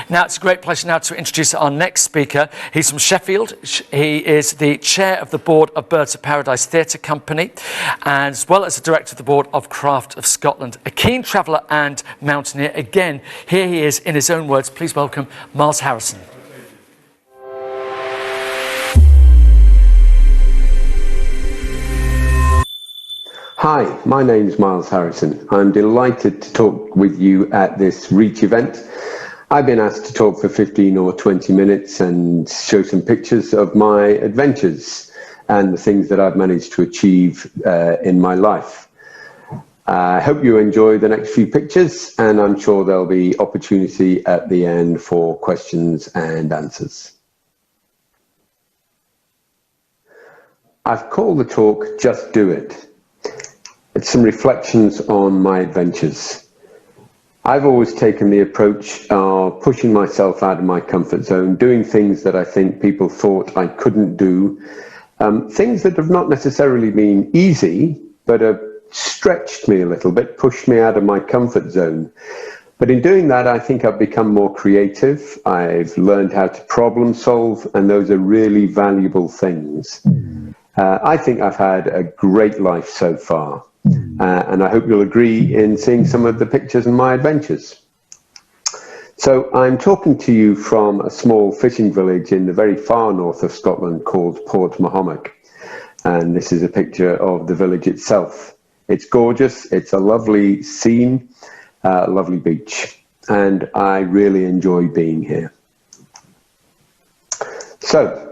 Now, it's a great pleasure now to introduce our next speaker. He's from Sheffield. He is the chair of the board of Birds of Paradise Theatre Company, as well as the director of the board of Craft of Scotland. A keen traveller and mountaineer. Again, here he is in his own words. Please welcome Miles Harrison. Hi, my name's Miles Harrison. I'm delighted to talk with you at this REACH event. I've been asked to talk for 15 or 20 minutes and show some pictures of my adventures and the things that I've managed to achieve in my life. I hope you enjoy the next few pictures, and I'm sure there'll be opportunity at the end for questions and answers. I've called the talk Just Do It. It's some reflections on my adventures. I've always taken the approach of pushing myself out of my comfort zone, doing things that I think people thought I couldn't do, things that have not necessarily been easy, but have stretched me a little bit, pushed me out of my comfort zone. But in doing that, I think I've become more creative. I've learned how to problem solve, and those are really valuable things. I think I've had a great life so far. And I hope you'll agree in seeing some of the pictures and my adventures. So I'm talking to you from a small fishing village in the very far north of Scotland called Portmahomack. And this is a picture of the village itself. It's gorgeous, it's a lovely scene, a lovely beach, and I really enjoy being here. So,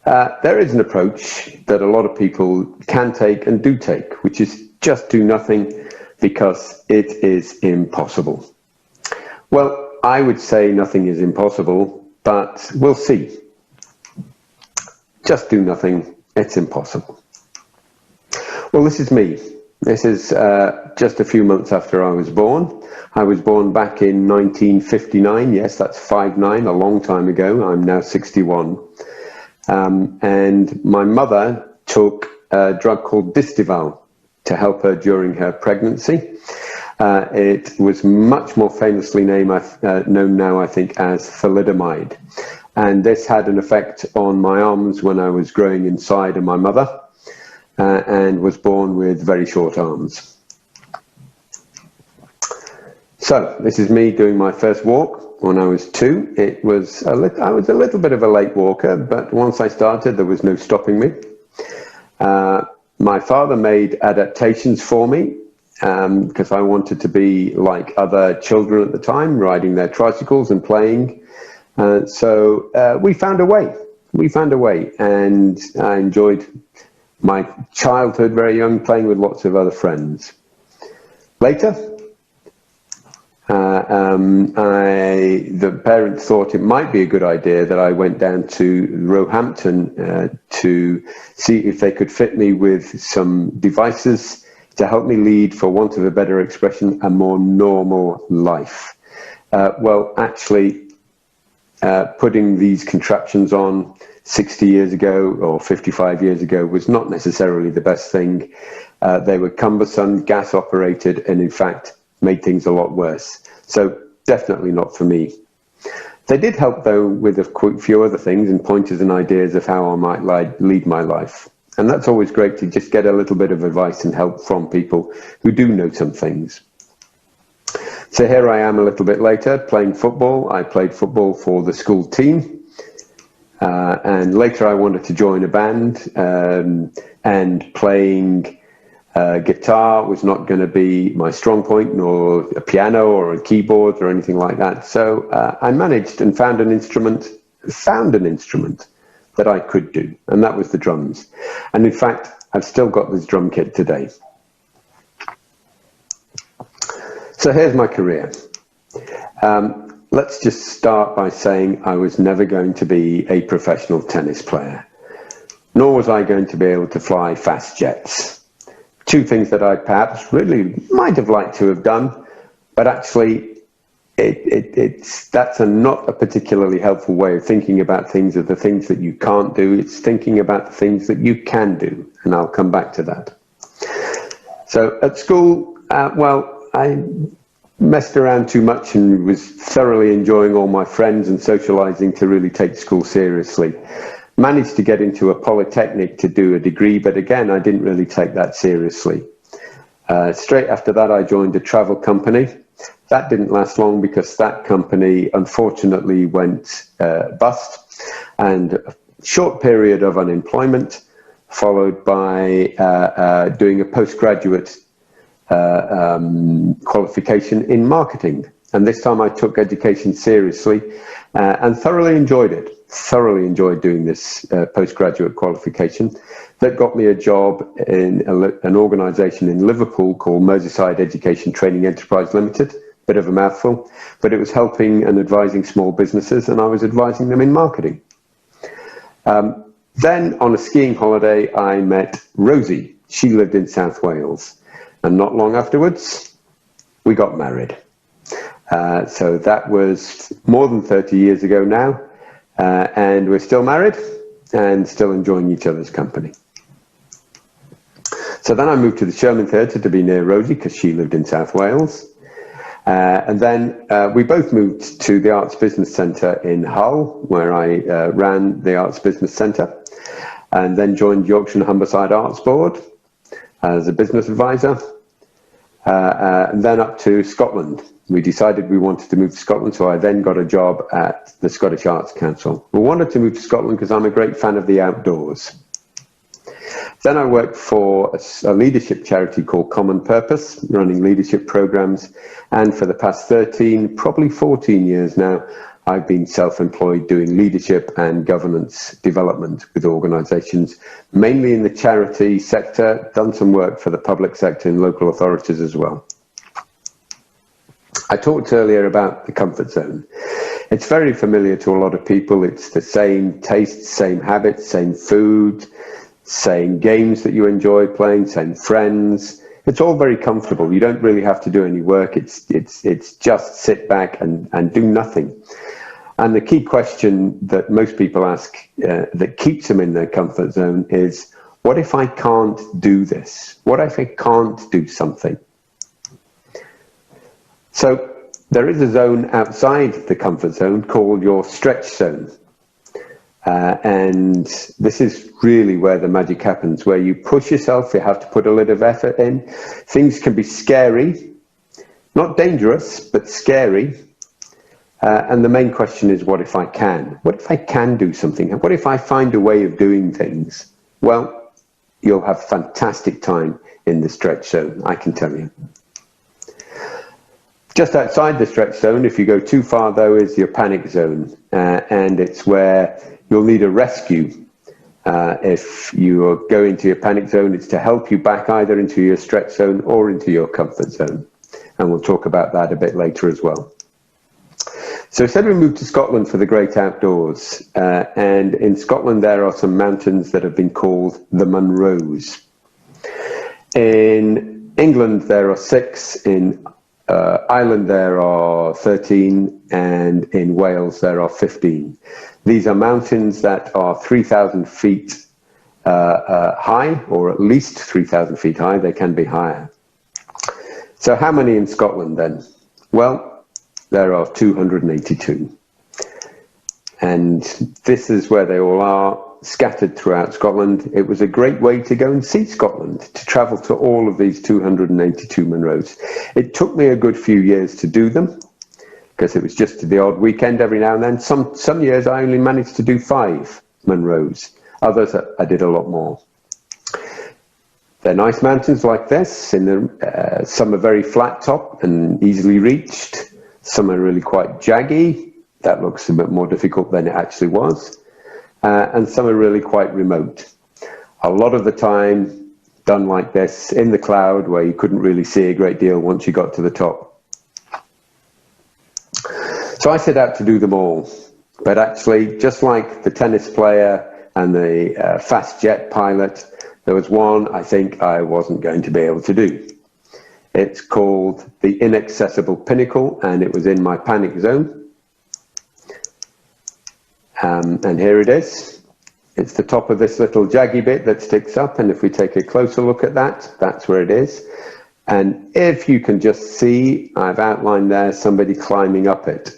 there is an approach that a lot of people can take and do take, which is just do nothing because it is impossible. Well, I would say nothing is impossible, but we'll see. Just do nothing, it's impossible. Well, this is me. This is just a few months after I was born. I was born back in 1959. Yes, that's 59, a long time ago. I'm now 61. And my mother took a drug called Distival to help her during her pregnancy. It was much more famously known now, I think, as Thalidomide. And this had an effect on my arms when I was growing inside of my mother and was born with very short arms. So this is me doing my first walk when I was 2. I was a little bit of a late walker, but once I started, there was no stopping me. My father made adaptations for me because I wanted to be like other children at the time, riding their tricycles and playing. So we found a way. We found a way, and I enjoyed my childhood very young, playing with lots of other friends. Later, the parents thought it might be a good idea that I went down to Roehampton to see if they could fit me with some devices to help me lead, for want of a better expression, a more normal life. Well, actually, putting these contraptions on 60 years ago or 55 years ago was not necessarily the best thing. They were cumbersome, gas operated, and in fact made things a lot worse. So definitely not for me. They did help though with a few other things and pointers and ideas of how I might lead my life. And that's always great to just get a little bit of advice and help from people who do know some things. So here I am a little bit later playing football. I played football for the school team. And later I wanted to join a band, and playing guitar was not going to be my strong point, nor a piano or a keyboard or anything like that. So I managed and found an instrument that I could do, and that was the drums. And in fact, I've still got this drum kit today. So here's my career. Let's just start by saying I was never going to be a professional tennis player, nor was I going to be able to fly fast jets. Two things that I perhaps really might have liked to have done, but actually that's not a particularly helpful way of thinking about things, of the things that you can't do. It's thinking about the things that you can do, and I'll come back to that. So at school, well, messed around too much and was thoroughly enjoying all my friends and socialising to really take school seriously. Managed to get into a polytechnic to do a degree, but again, I didn't really take that seriously. Straight after that, I joined a travel company. That didn't last long because that company unfortunately went bust, and a short period of unemployment followed by doing a postgraduate qualification in marketing. And this time I took education seriously and thoroughly enjoyed it. Thoroughly enjoyed doing this postgraduate qualification. That got me a job in an organisation in Liverpool called Merseyside Education Training Enterprise Limited. Bit of a mouthful, but it was helping and advising small businesses, and I was advising them in marketing. Then on a skiing holiday, I met Rosie. She lived in South Wales, and not long afterwards, we got married. So that was more than 30 years ago now, and we're still married and still enjoying each other's company. So then I moved to the Sherman Theatre to be near Rosie because she lived in South Wales. And then we both moved to the Arts Business Centre in Hull, where I ran the Arts Business Centre, and then joined Yorkshire and Humberside Arts Board as a business advisor, and then up to Scotland. We decided we wanted to move to Scotland, so I then got a job at the Scottish Arts Council. We wanted to move to Scotland because I'm a great fan of the outdoors. Then I worked for a leadership charity called Common Purpose, running leadership programs. And for the past 13, probably 14 years now, I've been self-employed doing leadership and governance development with organisations, mainly in the charity sector, done some work for the public sector and local authorities as well. I talked earlier about the comfort zone. It's very familiar to a lot of people. It's the same tastes, same habits, same food, same games that you enjoy playing, same friends. It's all very comfortable. You don't really have to do any work. It's just sit back and do nothing. And the key question that most people ask that keeps them in their comfort zone is, what if I can't do this? What if I can't do something? So there is a zone outside the comfort zone called your stretch zone. And this is really where the magic happens, where you push yourself, you have to put a lot of effort in. Things can be scary, not dangerous, but scary. And the main question is, what if I can? What if I can do something? And what if I find a way of doing things? Well, you'll have fantastic time in the stretch zone, I can tell you. Just outside the stretch zone, if you go too far though, is your panic zone. And it's where you'll need a rescue. If you go into your panic zone, it's to help you back either into your stretch zone or into your comfort zone. And we'll talk about that a bit later as well. So I said we moved to Scotland for the great outdoors. And in Scotland, there are some mountains that have been called the Munros. In England, there are 6. In Ireland, there are 13. And in Wales, there are 15. These are mountains that are 3,000 feet high, or at least 3,000 feet high. They can be higher. So how many in Scotland then? Well, there are 282. And this is where they all are, scattered throughout Scotland. It was a great way to go and see Scotland, to travel to all of these 282 Munros. It took me a good few years to do them, because it was just the odd weekend every now and then. Some years I only managed to do 5 Munros. Others I did a lot more. They're nice mountains like this. Some are very flat top and easily reached. Some are really quite jaggy. That looks a bit more difficult than it actually was. And some are really quite remote. A lot of the time done like this in the cloud, where you couldn't really see a great deal once you got to the top. So I set out to do them all. But actually, just like the tennis player and the fast jet pilot, there was one I think I wasn't going to be able to do. It's called the Inaccessible Pinnacle, and it was in my panic zone. And here it is. It's the top of this little jaggy bit that sticks up, and if we take a closer look at that, that's where it is. And if you can just see, I've outlined there somebody climbing up it.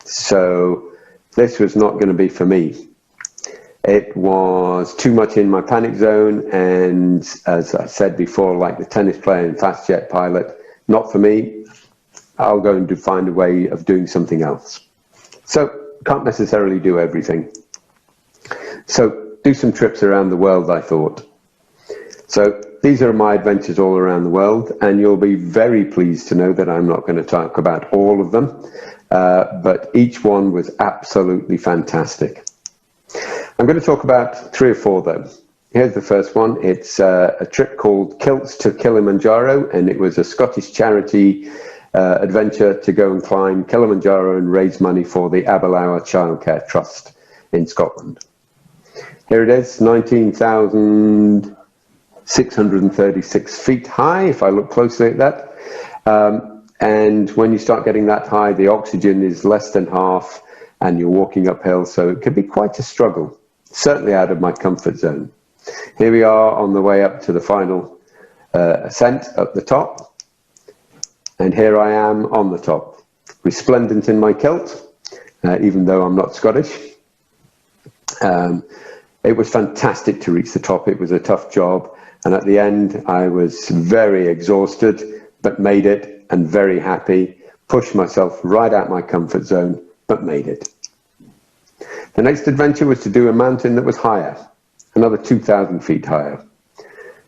So this was not going to be for me. It was too much in my panic zone, and as I said before, like the tennis player and fast jet pilot, not for me. I'll go and find a way of doing something else. So can't necessarily do everything. So do some trips around the world, I thought. So these are my adventures all around the world, and you'll be very pleased to know that I'm not going to talk about all of them, but each one was absolutely fantastic. I'm going to talk about 3 or 4 though. Here's the first one. It's a trip called Kilts to Kilimanjaro, and it was a Scottish charity adventure to go and climb Kilimanjaro and raise money for the Aberlour Childcare Trust in Scotland. Here it is, 19,636 feet high, if I look closely at that. And when you start getting that high, the oxygen is less than half, and you're walking uphill, so it can be quite a struggle, certainly out of my comfort zone. Here we are on the way up to the final ascent up the top, and here I am on the top, resplendent in my kilt, even though I'm not Scottish. It was fantastic to reach the top. It was a tough job, and at the end I was very exhausted, but made it, and very happy, pushed myself right out my comfort zone, but made it. The next adventure was to do a mountain that was higher, another 2,000 feet higher.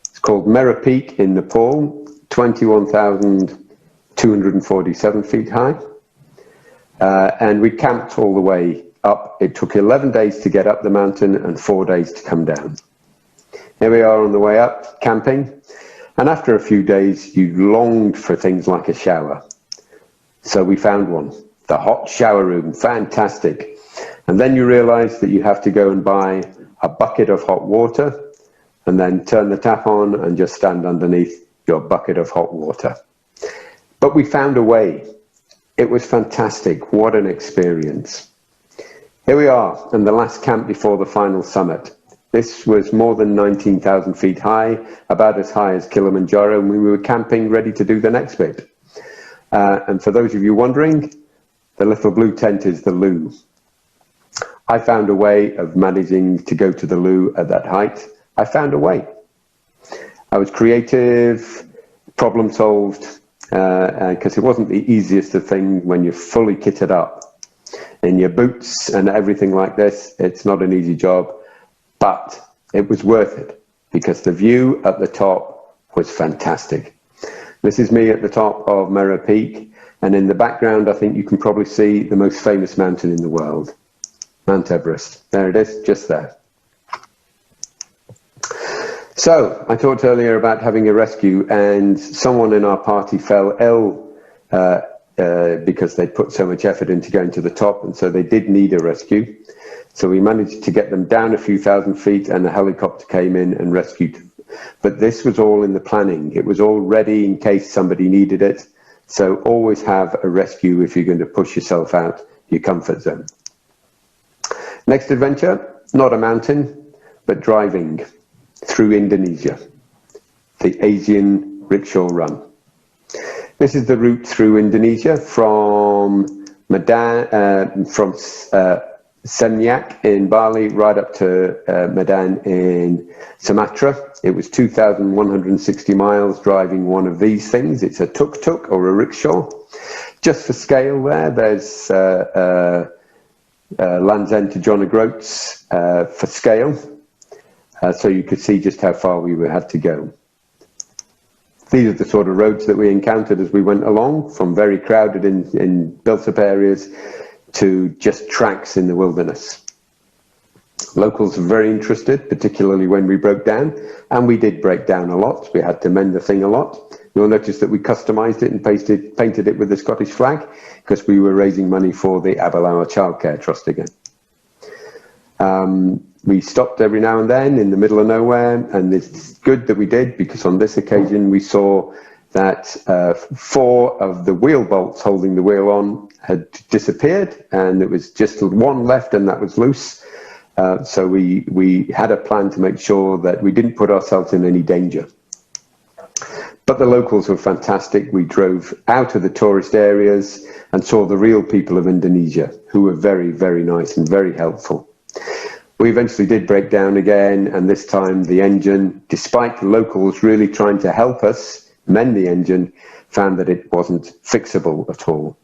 It's called Mera Peak in Nepal, 21,247 feet high. And we camped all the way up. It took 11 days to get up the mountain and 4 days to come down. Here we are on the way up, camping. And after a few days, you longed for things like a shower. So we found one, the hot shower room, fantastic. And then you realize that you have to go and buy a bucket of hot water and then turn the tap on and just stand underneath your bucket of hot water. But we found a way. It was fantastic. What an experience. Here we are in the last camp before the final summit. This was more than 19,000 feet high, about as high as Kilimanjaro, and we were camping ready to do the next bit. And for those of you wondering, the little blue tent is the loo. I found a way of managing to go to the loo at that height. I found a way. I was creative, problem solved, because it wasn't the easiest of things when you're fully kitted up in your boots and everything like this. It's not an easy job, but it was worth it because the view at the top was fantastic. This is me at the top of Mera Peak, and in the background I think you can probably see the most famous mountain in the world, Mount Everest. There it is, just there. So I talked earlier about having a rescue, and someone in our party fell ill because they put so much effort into going to the top, and so they did need a rescue. So we managed to get them down a few thousand feet, and a helicopter came in and rescued them. But this was all in the planning. It was all ready in case somebody needed it. So always have a rescue if you're going to push yourself out your comfort zone. Next adventure, not a mountain, but driving through Indonesia, the Asian Rickshaw Run. This is the route through Indonesia from Medan, from Seminyak in Bali right up to Medan in Sumatra. It was 2,160 miles driving one of these things. It's a tuk-tuk or a rickshaw. Just for scale there's Land's End to John O'Groats for scale. So you could see just how far we had to go. These are the sort of roads that we encountered as we went along, from very crowded in built-up areas to just tracks in the wilderness. Locals were very interested, particularly when we broke down, and we did break down a lot. We had to mend the thing a lot. You'll notice that we customized it and painted it with the Scottish flag, because we were raising money for the Aberlour Childcare Trust again. We stopped every now and then in the middle of nowhere, and it's good that we did, because on this occasion we saw that 4 of the wheel bolts holding the wheel on had disappeared, and there was just one left, and that was loose. So we had a plan to make sure that we didn't put ourselves in any danger. But the locals were fantastic. We drove out of the tourist areas and saw the real people of Indonesia, who were very, very nice and very helpful. We eventually did break down again, and this time the engine, despite the locals really trying to help us mend the engine, found that it wasn't fixable at all.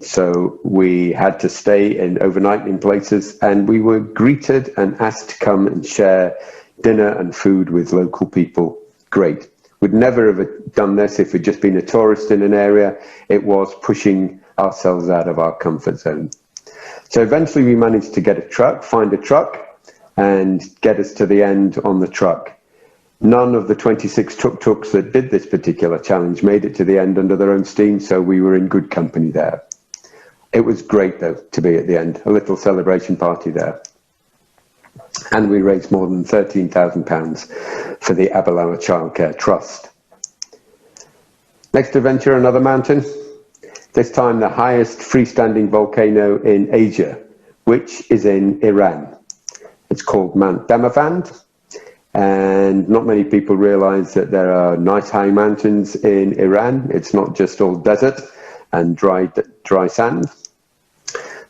So we had to stay overnight in places, and we were greeted and asked to come and share dinner and food with local people. Great. We'd never have done this if we'd just been a tourist in an area. It was pushing ourselves out of our comfort zone. So eventually we managed to get a truck, find a truck, and get us to the end on the truck. None of the 26 tuk-tuks that did this particular challenge made it to the end under their own steam, so we were in good company there. It was great, though, to be at the end, a little celebration party there. And we raised more than £13,000 for the Abalawa Childcare Trust. Next adventure, another mountain. This time the highest freestanding volcano in Asia, which is in Iran. It's called Mount Dhammavand, and not many people realize that there are nice high mountains in Iran. It's not just all desert and dry sand.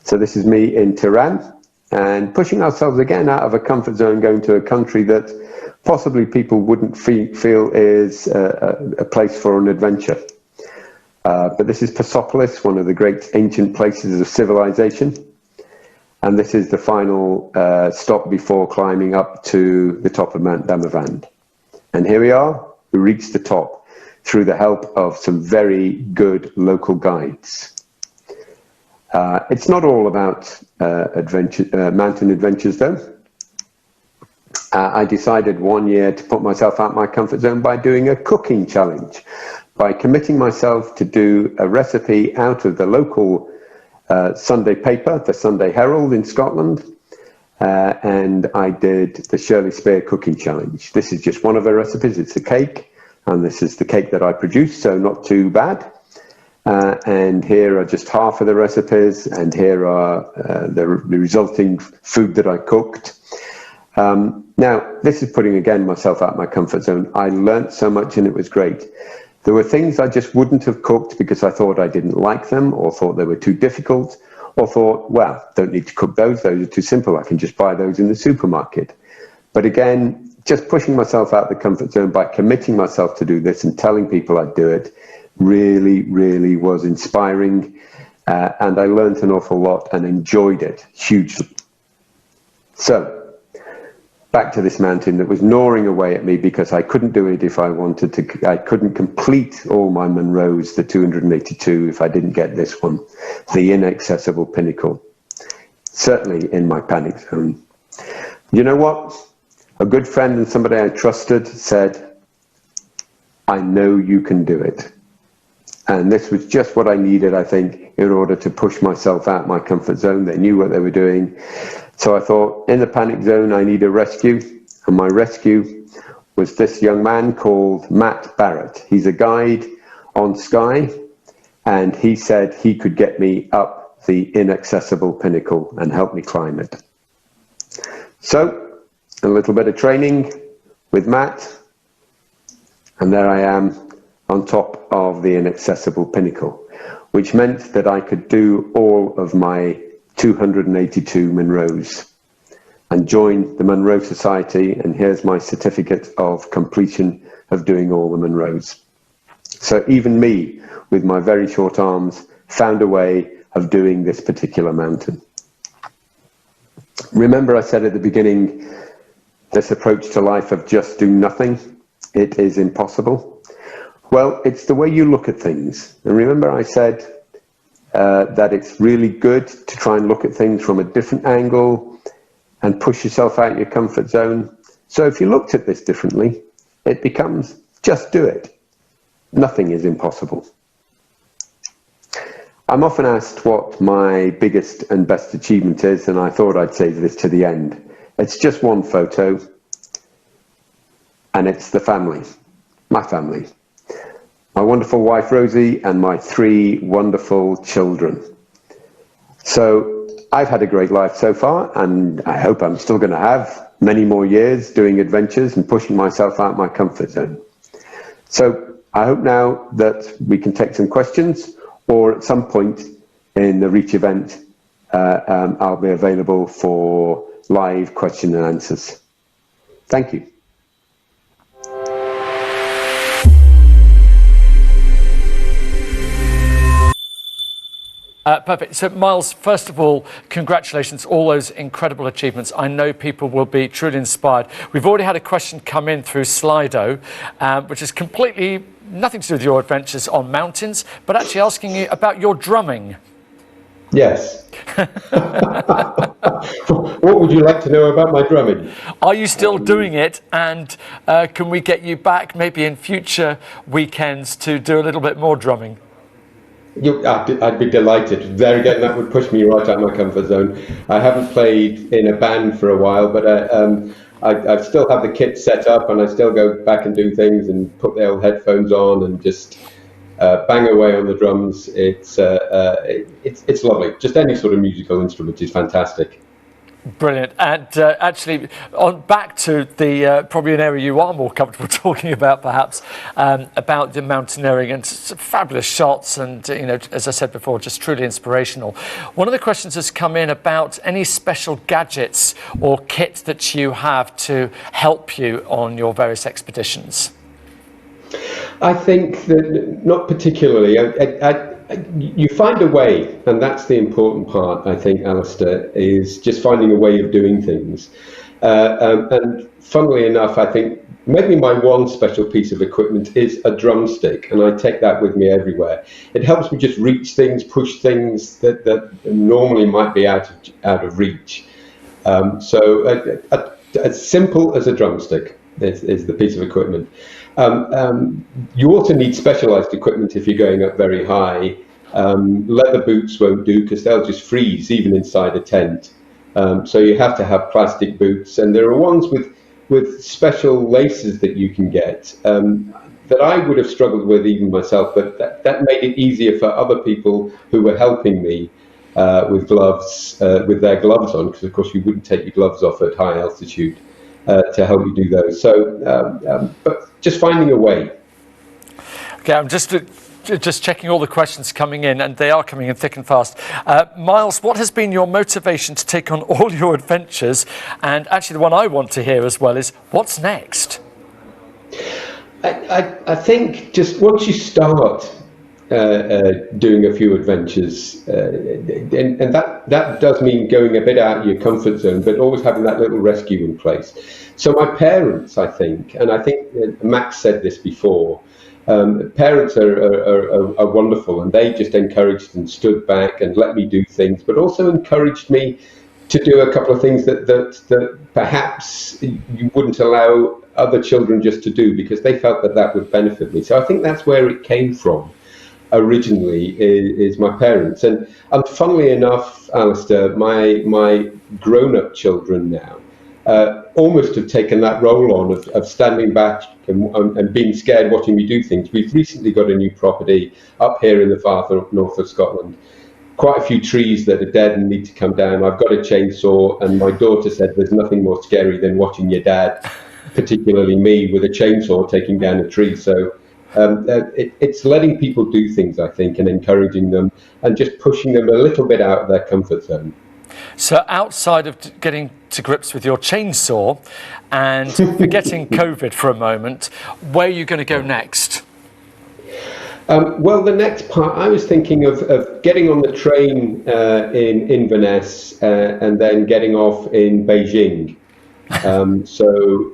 So this is me in Tehran, and pushing ourselves again out of a comfort zone, going to a country that possibly people wouldn't feel is a place for an adventure. But this is Persepolis, one of the great ancient places of civilization. And this is the final stop before climbing up to the top of Mount Dhammavand. And here we are, we reached the top through the help of some very good local guides. It's not all about mountain adventures though. I decided one year to put myself out my comfort zone by doing a cooking challenge, by committing myself to do a recipe out of the local Sunday paper, the Sunday Herald in Scotland, and I did the Shirley Spear cooking challenge. This is just one of her recipes. It's a cake, and this is the cake that I produced, so not too bad. And here are just half of the recipes, and here are the resulting food that I cooked. Now, this is putting, again, myself out of my comfort zone. I learnt so much, and it was great. There were things I just wouldn't have cooked because I thought I didn't like them, or thought they were too difficult, or thought, well, don't need to cook those are too simple, I can just buy those in the supermarket. But again, just pushing myself out of the comfort zone by committing myself to do this and telling people I'd do it really, really was inspiring, and I learned an awful lot and enjoyed it hugely. So, back to this mountain that was gnawing away at me because I couldn't do it if I wanted to. I couldn't complete all my Munros, the 282, if I didn't get this one, the inaccessible pinnacle. Certainly in my panic zone. You know what? A good friend and somebody I trusted said, I know you can do it. And this was just what I needed, I think, in order to push myself out my comfort zone. They knew what they were doing. So I thought, in the panic zone, I need a rescue. And my rescue was this young man called Matt Barrett. He's a guide on Skye, and he said he could get me up the inaccessible pinnacle and help me climb it. So, a little bit of training with Matt, and there I am on top of the inaccessible pinnacle, which meant that I could do all of my 282 Munros and join the Munro Society, and here's my certificate of completion of doing all the Munros. So even me, with my very short arms, found a way of doing this particular mountain. Remember I said at the beginning, this approach to life of just do nothing, it is impossible. Well, it's the way you look at things. And remember I said that it's really good to try and look at things from a different angle and push yourself out your comfort zone. So if you looked at this differently, it becomes just do it. Nothing is impossible. I'm often asked what my biggest and best achievement is, and I thought I'd save this to the end. It's just one photo, and it's the family, my family. My wonderful wife Rosie and my 3 wonderful children. So I've had a great life so far, and I hope I'm still going to have many more years doing adventures and pushing myself out my comfort zone. So I hope now that we can take some questions, or at some point in the Reach event, I'll be available for live question and answers. Thank you. Perfect. So, Miles, first of all, congratulations, all those incredible achievements. I know people will be truly inspired. We've already had a question come in through Slido, which is completely nothing to do with your adventures on mountains, but actually asking you about your drumming. Yes. What would you like to know about my drumming? Are you still doing it? And can we get you back maybe in future weekends to do a little bit more drumming? I'd be delighted. There again, that would push me right out of my comfort zone. I haven't played in a band for a while, but I still have the kit set up, and I still go back and do things and put the old headphones on and just bang away on the drums. It's lovely. Just any sort of musical instrument is fantastic. Brilliant. And actually, back to the probably an area you are more comfortable talking about, perhaps, about the mountaineering and some fabulous shots, and as I said before, just truly inspirational. One of the questions has come in about any special gadgets or kit that you have to help you on your various expeditions. I think that not particularly. You find a way, and that's the important part, I think, Alistair, is just finding a way of doing things. And funnily enough, I think maybe my one special piece of equipment is a drumstick, and I take that with me everywhere. It helps me just reach things, push things that normally might be out of reach. So as simple as a drumstick is the piece of equipment. You also need specialised equipment if you're going up very high. Leather boots won't do because they'll just freeze even inside a tent. So you have to have plastic boots, and there are ones with special laces that you can get that I would have struggled with even myself, but that made it easier for other people who were helping me with gloves, with their gloves on, because of course you wouldn't take your gloves off at high altitude. To help you do those. So, but just finding a way. Okay, I'm just checking all the questions coming in, and they are coming in thick and fast. Miles, what has been your motivation to take on all your adventures? And actually, the one I want to hear as well is, what's next? I think just once you start doing a few adventures, and that does mean going a bit out of your comfort zone, but always having that little rescue in place. So my parents, I think, and I think Max said this before, parents are wonderful, and they just encouraged and stood back and let me do things, but also encouraged me to do a couple of things that perhaps you wouldn't allow other children just to do, because they felt that would benefit me. So I think that's where it came from. Originally is my parents, and funnily enough, Alistair, my grown-up children now almost have taken that role on of standing back and being scared watching me do things. We've recently got a new property up here in the far north of Scotland, quite a few trees that are dead and need to come down. I've got a chainsaw, and my daughter said there's nothing more scary than watching your dad, particularly me, with a chainsaw taking down a tree. So it's letting people do things, I think, and encouraging them and just pushing them a little bit out of their comfort zone. So outside of getting to grips with your chainsaw and forgetting COVID for a moment, where are you going to go next? Well, the next part, I was thinking of getting on the train in Inverness and then getting off in Beijing. So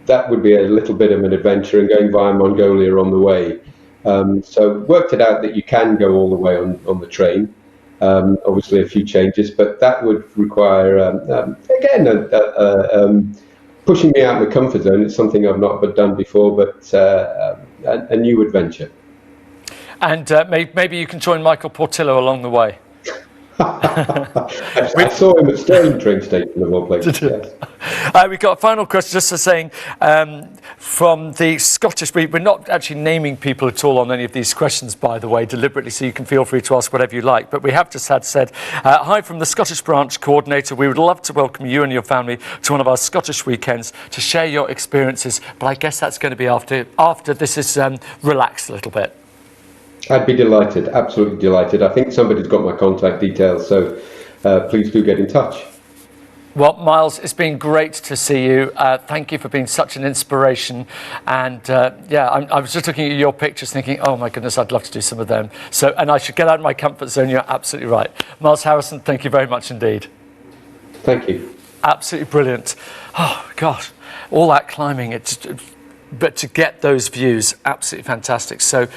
that would be a little bit of an adventure, and going via Mongolia on the way. So worked it out that you can go all the way on the train. Obviously a few changes, but that would require, again, pushing me out of the comfort zone. It's something I've not done before, but a new adventure. And maybe you can join Michael Portillo along the way. I saw him at Stirling train station of all places. Yes. We've got a final question, just for saying, from the Scottish. We're not actually naming people at all on any of these questions, by the way, deliberately, so you can feel free to ask whatever you like. But we have just had said, hi from the Scottish branch coordinator. We would love to welcome you and your family to one of our Scottish weekends to share your experiences. But I guess that's going to be after this is relaxed a little bit. I'd be delighted, absolutely delighted. I think somebody's got my contact details, so please do get in touch. Well, Miles, it's been great to see you. Thank you for being such an inspiration. And I was just looking at your pictures thinking, oh my goodness, I'd love to do some of them. So, and I should get out of my comfort zone. You're absolutely right. Miles Harrison, thank you very much indeed. Thank you. Absolutely brilliant. Oh, gosh, all that climbing, but to get those views, absolutely fantastic. So